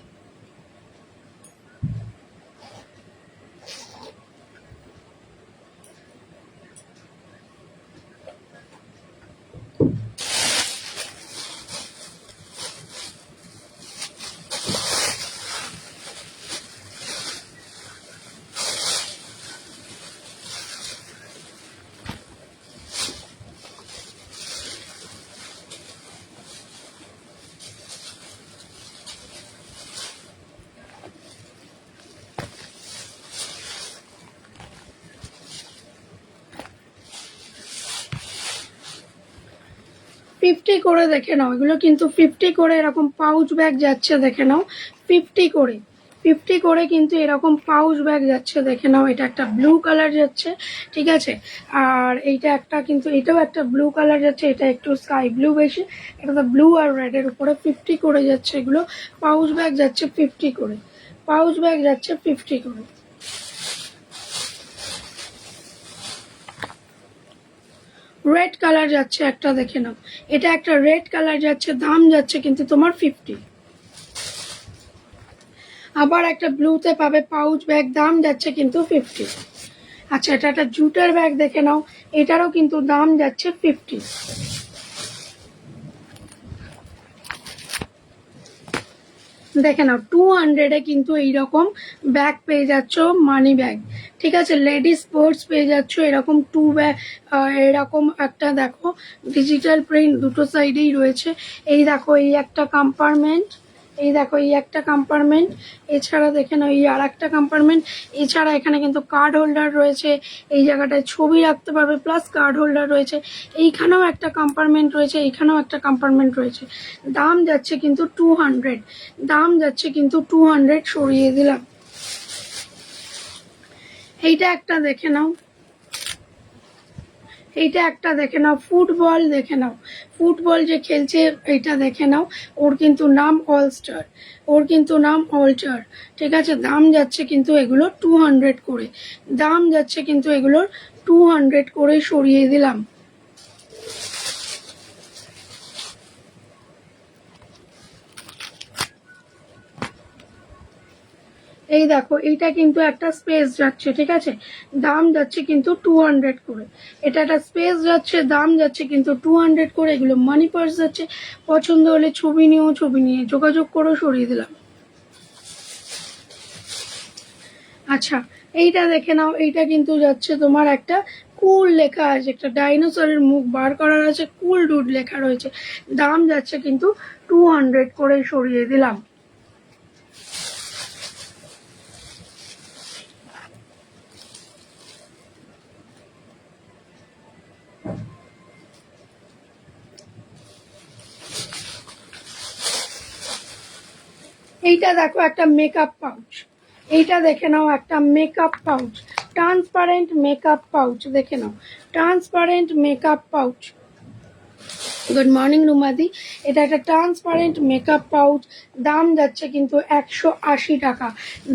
Speaker 1: ফিফটি করে দেখে নাও, এগুলো কিন্তু 50 করে এরকম পাউচ ব্যাগ যাচ্ছে, দেখে নাও 50 করে, 50 করে কিন্তু এরকম পাউচ ব্যাগ যাচ্ছে, দেখে নাও। এটা একটা ব্লু কালার যাচ্ছে, ঠিক আছে। আর এইটা একটা কিন্তু, এটাও একটা ব্লু কালার যাচ্ছে, এটা একটু স্কাই ব্লু বেশি, এটা তো ব্লু আর রেডের উপরে। 50 করে যাচ্ছে এগুলো, পাউচ ব্যাগ যাচ্ছে 50 করে, পাউচ ব্যাগ যাচ্ছে 50 করে। রেড কালার যাচ্ছে একটা, দেখে নাও, এটা একটা রেড কালার যাচ্ছে, দাম যাচ্ছে কিন্তু তোমার 50। আবার একটা ব্লুতে পাবে পাউচ ব্যাগ, দাম যাচ্ছে কিন্তু 50। আচ্ছা, এটা একটা জুটের ব্যাগ, দেখে নাও, এটারও কিন্তু দাম যাচ্ছে 50। দেখে নাও 200-এ কিন্তু এইরকম ব্যাগ পেয়ে যাচ্ছ, মানি ব্যাগ, ঠিক আছে। লেডিস স্পোর্টস পেয়ে যাচ্ছ এরকম ব্যাগ, এরকম একটা দেখো ডিজিটাল প্রিন্ট দুটো সাইডেই রয়েছে। এই দেখো এই একটা কম্পার্টমেন্ট, এই দেখো এই একটা কম্পার্টমেন্ট, এছাড়া দেখে নাও এই আর একটা কম্পার্টমেন্ট। এছাড়া এখানে কিন্তু কার্ড হোল্ডার রয়েছে, এই জায়গাটায় ছবি রাখতে পারবে, প্লাস কার্ড হোল্ডার রয়েছে। এইখানেও একটা কম্পার্টমেন্ট রয়েছে, এইখানেও একটা কম্পার্টমেন্ট রয়েছে। দাম যাচ্ছে কিন্তু 200, দাম যাচ্ছে কিন্তু 200, সরিয়ে দিলাম। এইটা একটা দেখে নাও, এইটা একটা দেখে নাও, ফুটবল দেখে নাও, ফুটবল যে খেলছে এইটা দেখে নাও, ওর কিন্তু নাম অলস্টার, ওর কিন্তু নাম অলস্টার, ঠিক আছে। দাম যাচ্ছে কিন্তু এগুলো 200 করে, দাম যাচ্ছে কিন্তু এগুলোর 200 করে, সরিয়ে দিলাম। এই দেখো এইটা কিন্তু একটা স্পেস যাচ্ছে, ঠিক আছে, দাম যাচ্ছে কিন্তু 200 করে। এটা একটা স্পেস যাচ্ছে, দাম যাচ্ছে কিন্তু 200 করে। এগুলো মানি পার্স যাচ্ছে, পছন্দ হলে ছবি নিও, ছবি নিয়ে যোগাযোগ করো, সরিয়ে দিলাম। আচ্ছা এইটা দেখে নাও, এইটা কিন্তু যাচ্ছে তোমার একটা কুল লেখা আছে, একটা ডাইনোসরের মুখ বার করার আছে, কুল ডুড লেখা রয়েছে, দাম যাচ্ছে কিন্তু 200 করে, সরিয়ে দিলাম। এইটা দেখো একটা মেকআপ পাউচ, এইটা দেখে নাও একটা makeup pouch, transparent makeup pouch, দেখে নাও transparent makeup pouch. Good morning রুমাদি। এটা একটা ট্রান্সপারেন্ট মেকআপ পাউচ, দাম যাচ্ছে কিন্তু 180 টাকা,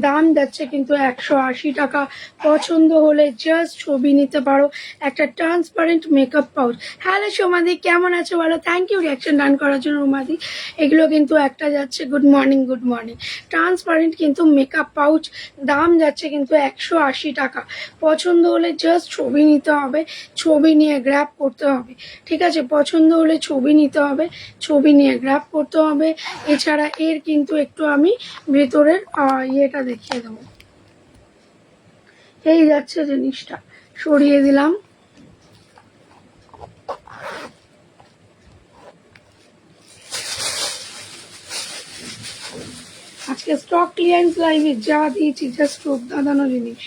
Speaker 1: দাম যাচ্ছে কিন্তু 180 টাকা। পছন্দ হলে জাস্ট ছবি নিতে পারো। একটা ট্রান্সপারেন্ট মেকআপ পাউচ। হ্যালো সোমাদি, কেমন আছো বলো? থ্যাংক ইউ রিয়াকশন ডান করার জন্য রুমাদি। এগুলো কিন্তু একটা যাচ্ছে, good morning, good morning, transparent কিন্তু মেকআপ পাউচ, দাম যাচ্ছে কিন্তু 180 টাকা। পছন্দ হলে জাস্ট ছবি নিতে হবে, ছবি নিয়ে গ্র্যাব করতে হবে, ঠিক আছে। পছন্দ হলে ছবি নিতে হবে, ছবি নিয়ে গ্র্যাব করতে হবে। এছাড়া এর কিন্তু একটু আমি ভেতরের ইয়েটা দেখিয়ে দেবো। এই যাচ্ছে জিনিসটা, সরিয়ে দিলাম। আজকে স্টক ক্লিয়ারেন্স লাইভে যা দিয়েছি জাস্ট চোখ দাঁড়ানো জিনিস,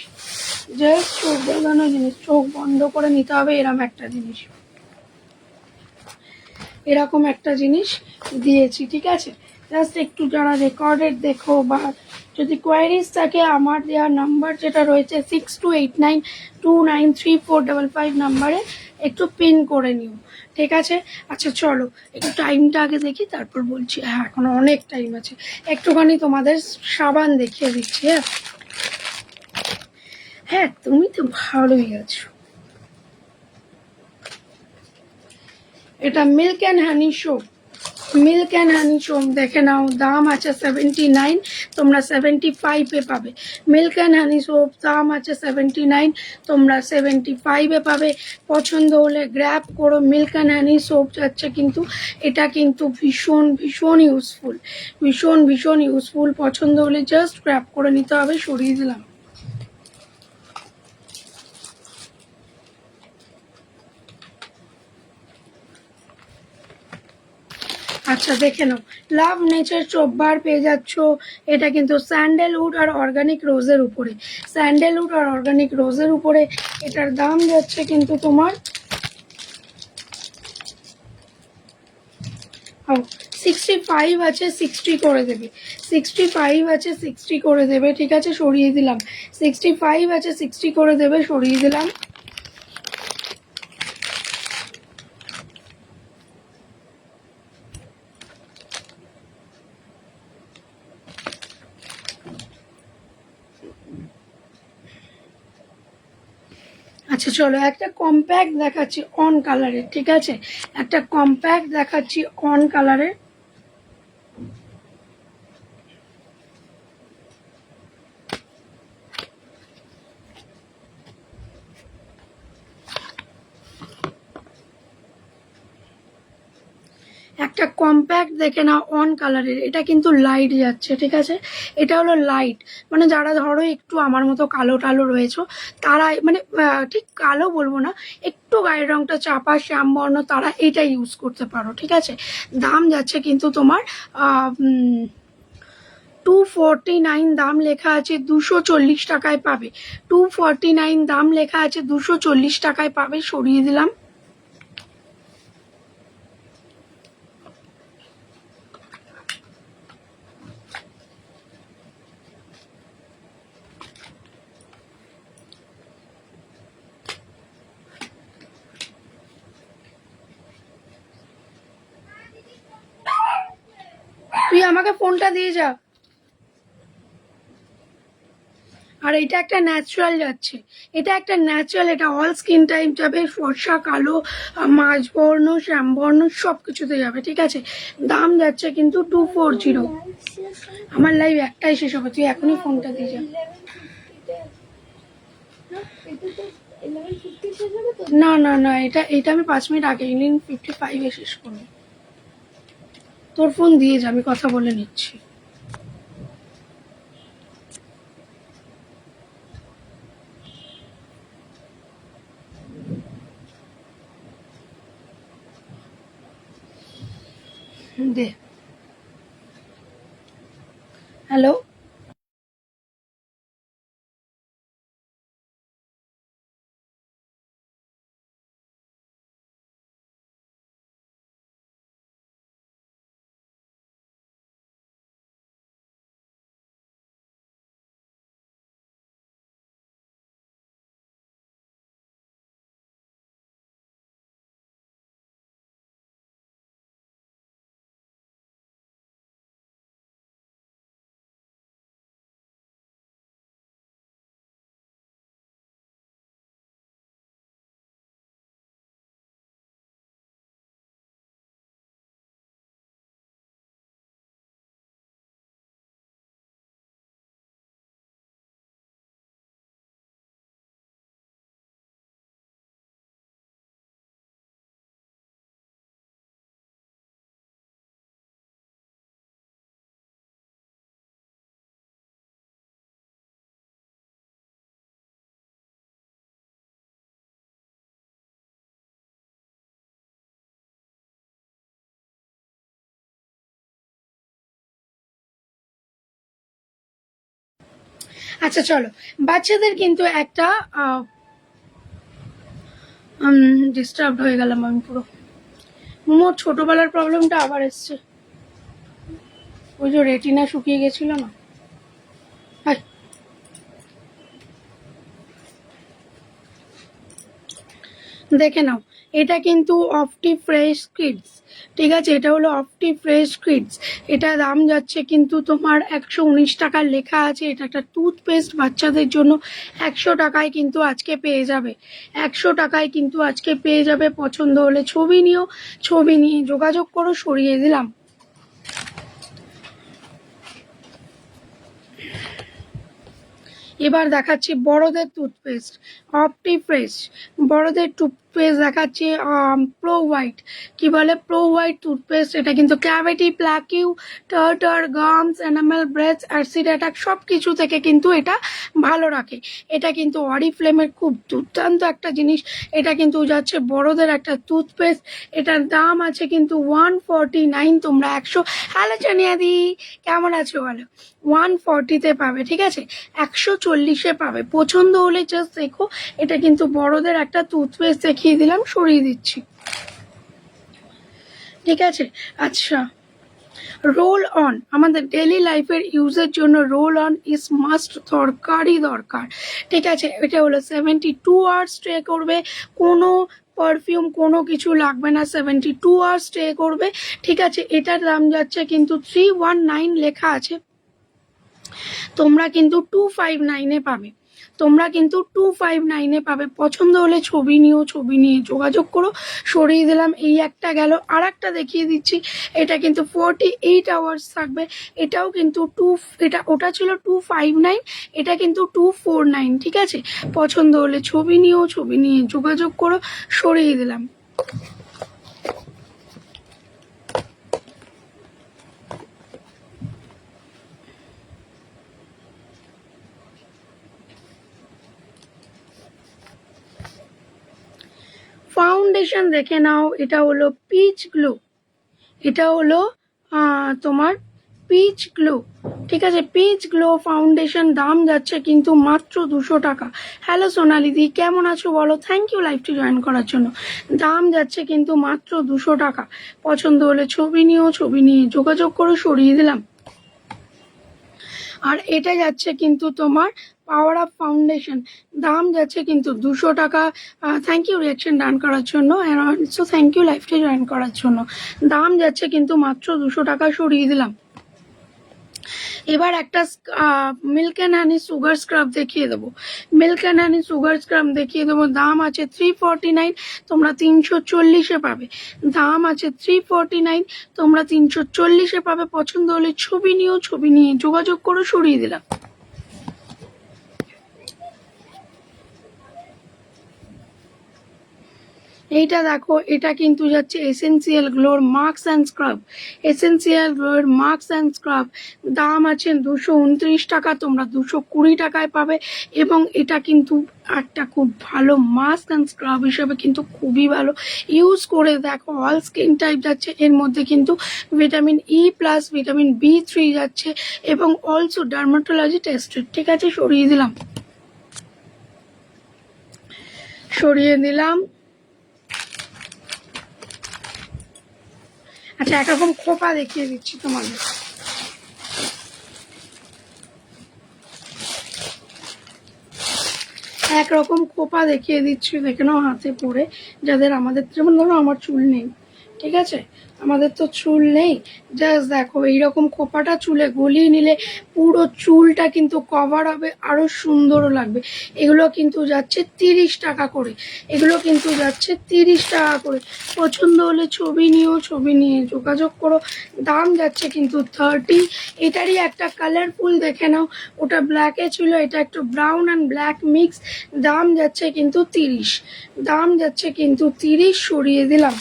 Speaker 1: জাস্ট চোখ দাঁড়ানো জিনিস, চোখ বন্ধ করে নিতে হবে, এরকম একটা জিনিস, এরকম একটা জিনিস দিয়েছি, ঠিক আছে। জাস্ট একটু যারা রেকর্ডেড দেখো বা যদি কোয়ারিজ থাকে, আমার দেওয়ার নাম্বার যেটা রয়েছে 6289293455 নাম্বারে একটু পিন করে নিও, ঠিক আছে। আচ্ছা চলো একটু টাইমটা আগে দেখি, তারপর বলছি। হ্যাঁ এখনো অনেক টাইম আছে, একটুখানি তোমাদের সাবান দেখিয়ে দিচ্ছি। হ্যাঁ হ্যাঁ তুমি তো ভালোই আছো। এটা milk and honey soap, milk and honey soap দেখে নাও, দাম আছে 79, তোমরা 75-এ পাবে। মিল্ক অ্যান্ড হানি সোপ দাম আছে 79, তোমরা 75-এ পাবে। পছন্দ হলে গ্র্যাব করো। মিল্ক অ্যান্ড হানি সোপ যাচ্ছে কিন্তু, এটা কিন্তু ভীষণ ভীষণ ইউজফুল, ভীষণ ভীষণ ইউজফুল। পছন্দ হলে জাস্ট গ্র্যাব করে নিতে হবে, সরিয়ে দিলাম। আচ্ছা দেখে নাও, লাভ নেচার চোপবার পেয়ে যাচ্ছ, এটা কিন্তু স্যান্ডেলউড আর অর্গানিক রোজের উপরে, স্যান্ডেলউড আর অর্গানিক রোজের উপরে। এটার দাম যাচ্ছে কিন্তু তোমার 65 আছে, 60 করে দেবে, 65 আছে, 60 করে দেবে, ঠিক আছে, সরিয়ে দিলাম। 65 আছে, 60 করে দেবে, সরিয়ে দিলাম। আচ্ছা চলো একটা কম্প্যাক্ট দেখাচ্ছি অন কালারের, ঠিক আছে, একটা কম্প্যাক্ট দেখাচ্ছি অন কালারের। একটা এটা কম্প্যাক্ট দেখে না, অন কালারের, এটা কিন্তু লাইট যাচ্ছে, ঠিক আছে। এটা হলো লাইট, মানে যারা ধরো একটু আমার মতো কালো টালো রয়েছে তারা, মানে ঠিক কালো বলবো না, একটু গায়ের রংটা চাপা শ্যামবর্ণ, তারা এটা ইউজ করতে পারো, ঠিক আছে। দাম যাচ্ছে কিন্তু তোমার 249 দাম লেখা আছে, 240 টাকায় পাবে। 249 দাম লেখা আছে, 240 টাকায় পাবে, সরিয়ে দিলাম। তুই আমাকে ফোনটা দিয়ে যা। আর এটা একটা ন্যাচারাল যাচ্ছে, এটা একটা ন্যাচারাল, এটা অল স্কিন টাইপ যাবে, ফর্সা, কালো, মাঝবর্ণ, শ্যামবর্ণ সব কিছুতে যাবে, ঠিক আছে। দাম যাচ্ছে কিন্তু 240। আমার লাইভ একটাই শেষ হবে, তুই এখনই ফোনটা দিয়ে যা। না না না, এটা এটা আমি 5 মিনিট আগে 11:55 শেষ করবো। তোর ফোন দিয়ে যা, আমি কথা বলে নিচ্ছি। দে। হ্যালো। আচ্ছা চলো, বাচ্চাদের কিন্তু একটা ডিস্টার্ব হয়ে গেলাম আমি পুরো। মোর ছোটবেলার প্রবলেমটা আবার এসছে, ওই যে রেটিনা শুকিয়ে গেছিল না। দেখে নাও, এটা কিন্তু অফটি ফ্রেশ কিডস, ঠিক আছে। এটা হলো অফটি ফ্রেশ কিডস, এটা দাম যাচ্ছে কিন্তু তোমার 119 টাকা লেখা আছে। এটা একটা টুথপেস্ট বাচ্চাদের জন্য, 100 টাকায় কিন্তু আজকে পেয়ে যাবে, 100 টাকায় কিন্তু আজকে পেয়ে যাবে। পছন্দ হলে ছবি নিও, ছবি নিয়ে যোগাযোগ করো, সরিয়ে দিলাম। এবার দেখাচ্ছি বড়দের টুথপেস্ট, অপটি ফ্রেশ বড়দের টুথপেস্ট দেখাচ্ছি, প্রো হোয়াইট, কি বলে প্রো হোয়াইট টুথপেস্ট। এটা কিন্তু cavity, plaque, tartar, gums, enamel, breath, acid attack সব কিছু থেকে কিন্তু এটা ভালো রাখে। এটা কিন্তু অরিফ্লেমের খুব দুর্দান্ত একটা জিনিস। এটা কিন্তু যাচ্ছে বড়দের একটা টুথপেস্ট, এটার দাম আছে কিন্তু 149। তোমরা 100, হ্যালো চানিয়াদি কেমন আছো বলো, 140-তে পাবে, ঠিক আছে, 140-এ পাবে। পছন্দ হলে জাস্ট দেখো। এটা কিন্তু বড়দের একটা টুথপেস্ট দেখিয়ে দিলাম, সরিয়ে দিচ্ছি, ঠিক আছে। আচ্ছা, রোল অন, আমাদের ডেলি লাইফের ইউজের জন্য রোল অন ইজ মাস্ট, দরকারই দরকার, ঠিক আছে। এটা হলো 72 আওয়ার্স স্টে করবে, কোনো পারফিউম কোনো কিছু লাগবে না, 72 আওয়ার্স স্টে করবে, ঠিক আছে। এটার দাম যাচ্ছে কিন্তু 319 লেখা আছে, তোমরা কিন্তু 259-এ পাবে, তোমরা কিন্তু 259-এ পাবে। পছন্দ হলে ছবি নিও, ছবি নিয়ে যোগাযোগ করো, সরিয়ে দিলাম। এই একটা গেল, আর একটা দেখিয়ে দিচ্ছি। এটা কিন্তু 48 আওয়ার্স থাকবে, এটাও কিন্তু এটা ওটা ছিল 259, এটা কিন্তু 249, ঠিক আছে। পছন্দ হলে ছবি নিও, ছবি নিয়ে যোগাযোগ করো, সরিয়ে দিলাম। ফাউন্ডেশন দেখে নাও, এটা হলো পিচ গ্লো, এটা হলো তোমার পিচ গ্লো, ঠিক আছে। পিচ গ্লো ফাউন্ডেশন দাম যাচ্ছে কিন্তু মাত্র 200 টাকা। হ্যালো সোনালি দি, কেমন আছো বলো? থ্যাংক ইউ লাইভটি জয়েন করার জন্য। দাম যাচ্ছে কিন্তু মাত্র 200 টাকা। পছন্দ হলে ছবি নিও, ছবি নিয়ে যোগাযোগ করে সরিয়ে দিলাম। আর এটা যাচ্ছে কিন্তু তোমার পাওয়ার আপ ফাউন্ডেশন, দাম যাচ্ছে কিন্তু 200 টাকা। থ্যাংক ইউ রিয়াকশন ডান করার জন্য, অ্যান্ড অলসো থ্যাংক ইউ লাইভটি জয়েন করার জন্য। দাম যাচ্ছে কিন্তু মাত্র 200 টাকা, সরিয়ে দিলাম। এবার একটা milk and honey sugar scrub দেখিয়ে দেবো। Milk and honey sugar scrub দেখিয়ে দেবো। দাম আছে 349, তোমরা 340-এ পাবে। দাম আছে 349, তোমরা 340-এ পাবে। পছন্দ হলে ছবি নিও, ছবি নিয়ে যোগাযোগ করে সরিয়ে দিলাম। এইটা দেখো, এটা কিন্তু যাচ্ছে এসেন্সিয়াল গ্লোর মাস্ক অ্যান্ড স্ক্রাব। এসেন্সিয়াল গ্লোর মাস্ক অ্যান্ড স্ক্রাব দাম আছে 229 টাকা, তোমরা 220 টাকায় পাবে। এবং এটা কিন্তু একটা খুব ভালো মাস্ক অ্যান্ড স্ক্রাব হিসেবে কিন্তু খুবই ভালো। ইউজ করে দেখো, অল স্কিন টাইপ যাচ্ছে। এর মধ্যে কিন্তু vitamin E plus vitamin B3 যাচ্ছে এবং অলসো ডার্মাটোলজি টেস্টেড, ঠিক আছে। সরিয়ে দিলাম, সরিয়ে দিলাম। আচ্ছা, একরকম খোপা দেখিয়ে দিচ্ছি তোমাদের। একরকম খোপা দেখিয়ে দিচ্ছি, দেখে নাও হাতে পরে। যাদের, আমাদের যেমন ধরো আমার চুল নেই, ঠিক আছে, আমাদের তো চুল নেই, জাস্ট দেখো এইরকম খোপাটা চুলে গলিয়ে নিলে পুরো চুলটা কিন্তু কভার হবে, আরো সুন্দরও লাগবে। এগুলো কিন্তু যাচ্ছে 30 টাকা করে, এগুলো কিন্তু যাচ্ছে 30 টাকা করে। পছন্দ হলে ছবি নিও, ছবি নিয়ে যোগাযোগ করো। দাম যাচ্ছে কিন্তু 30। এটারই একটা কালারফুল দেখে নাও, ওটা ব্ল্যাকে ছিল, এটা একটু ব্রাউন অ্যান্ড ব্ল্যাক মিক্স। দাম যাচ্ছে কিন্তু 30, দাম যাচ্ছে কিন্তু 30, সরিয়ে দিলাম।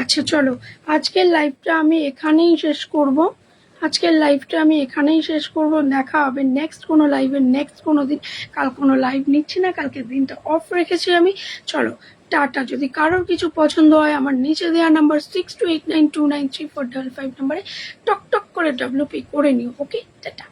Speaker 1: আচ্ছা চলো, আজকের লাইভটা আমি এখানেই শেষ করব। আজকের লাইভটা আমি এখানেই শেষ করব। দেখা হবে নেক্সট কোনো লাইভে, নেক্সট কোনো দিন। কাল কোনো লাইভ নিচ্ছি না, কালকে দিনটা অফ রেখেছি আমি। চলো টাটা। যদি কারোর কিছু পছন্দ হয়, আমার নিচে দেওয়া নাম্বার 6289293455 নাম্বারে টক টক করে WP করে নিও। ওকে, টাটা।